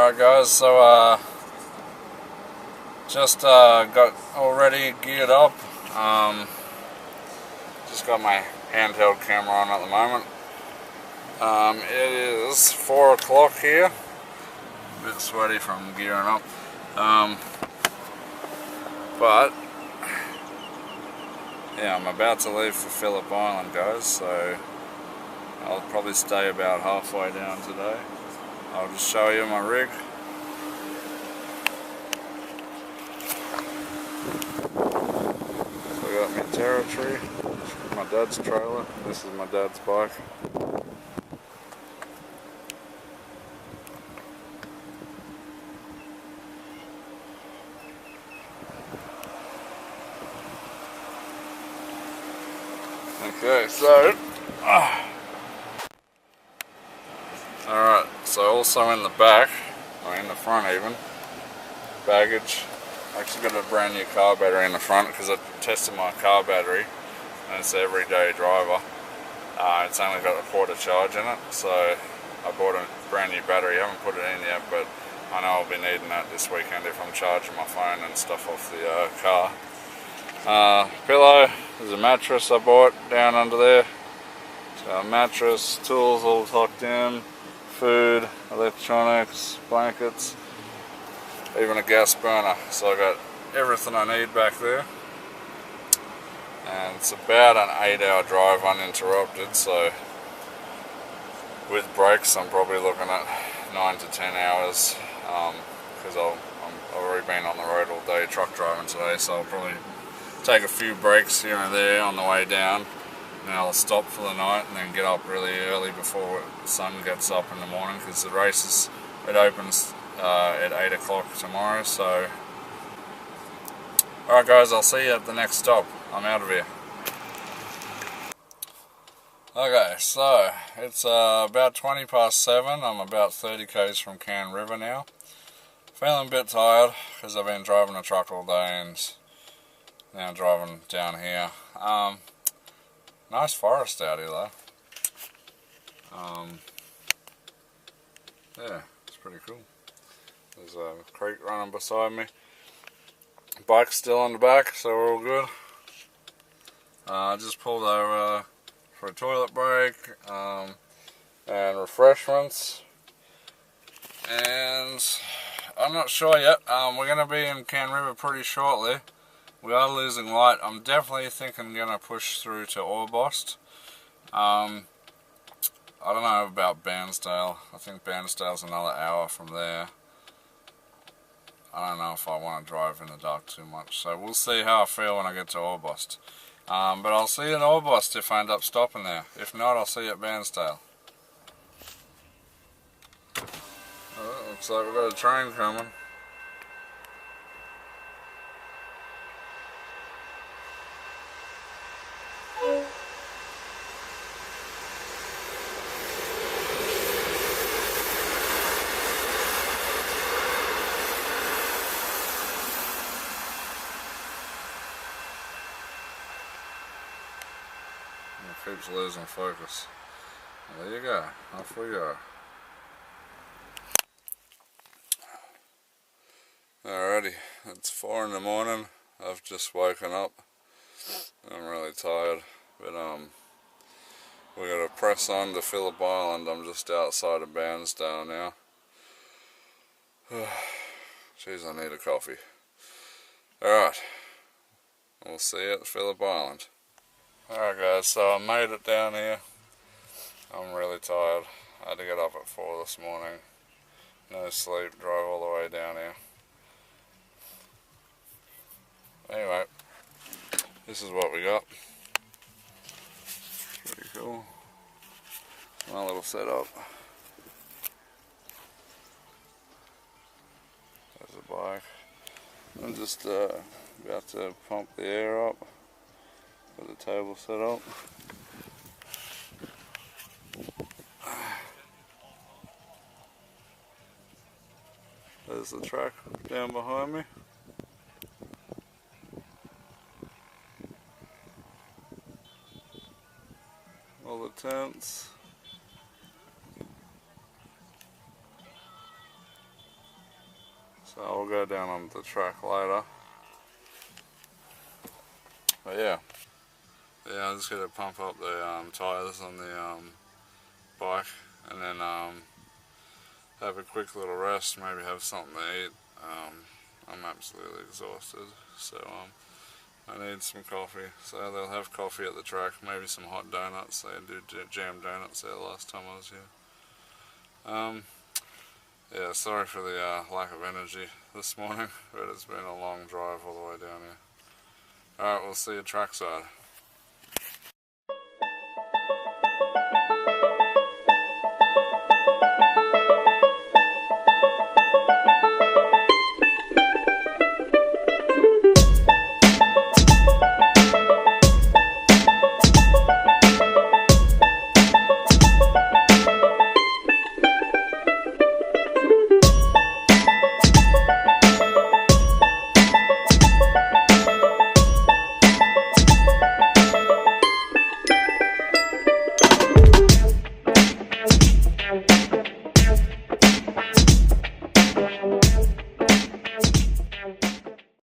Alright guys, so just got already geared up. Just got my handheld camera on at the moment. It is 4 o'clock here. A bit sweaty from gearing up. But yeah, I'm about to leave for Phillip Island, guys, so I'll probably stay about halfway down today. I'll just show you my rig. So I got my territory, my dad's trailer. This is my dad's bike. Okay, so alright, so also in the back, or in the front even, baggage. I actually got a brand new car battery in the front because I tested my car battery and it's an everyday driver. It's only got a quarter charge in it, so I bought a brand new battery. I haven't put it in yet, but I know I'll be needing that this weekend if I'm charging my phone and stuff off the car. Pillow, there's a mattress I bought down under there. So mattress, tools all tucked in, food, electronics, blankets, even a gas burner. So I got everything I need back there. And it's about an 8-hour drive uninterrupted, so with breaks I'm probably looking at 9 to 10 hours because I've already been on the road all day truck driving today, so I'll probably take a few breaks here and there on the way down, and I'll stop for the night and then get up really early before the sun gets up in the morning, because the race it opens at 8 o'clock tomorrow. So alright guys, I'll see you at the next stop. I'm out of here. Okay, so it's about 20 past 7. I'm about 30 k's from Can River now. Feeling a bit tired because I've been driving a truck all day and now driving down here. Nice forest out here though. Yeah, it's pretty cool. There's a creek running beside me. Bike's still on the back, so we're all good. I just pulled over for a toilet break and refreshments. And I'm not sure yet. We're going to be in Can River pretty shortly. We are losing light. I'm definitely thinking I'm going to push through to Orbost. I don't know about Bairnsdale. I think Bairnsdale's another hour from there. I don't know if I want to drive in the dark too much. So we'll see how I feel when I get to Orbost. But I'll see you in Orbost if I end up stopping there. If not, I'll see you at Bairnsdale. Oh, looks like we've got a train coming. It keeps losing focus. There you go, off we go. Alrighty, it's 4 in the morning. I've just woken up. I'm really tired, but we got to press on to Phillip Island. I'm just outside of Bairnsdale now. Jeez, I need a coffee. Alright, we'll see you at Phillip Island. Alright guys, so I made it down here. I'm really tired. I had to get up at 4 this morning. No sleep, drove all the way down here. Anyway, this is what we got. Pretty cool. My little setup. There's a bike. I'm just about to pump the air up. Got the table set up. There's the track down behind me. All the tents. we'll go down on the track later. But yeah, I'm just gonna pump up the tyres on the bike, and then have a quick little rest, maybe have something to eat. I'm absolutely exhausted, so I need some coffee. So they'll have coffee at the track, maybe some hot donuts. They do jam donuts there last time I was here. Yeah, sorry for the lack of energy this morning, but it's been a long drive all the way down here. Alright, we'll see you trackside.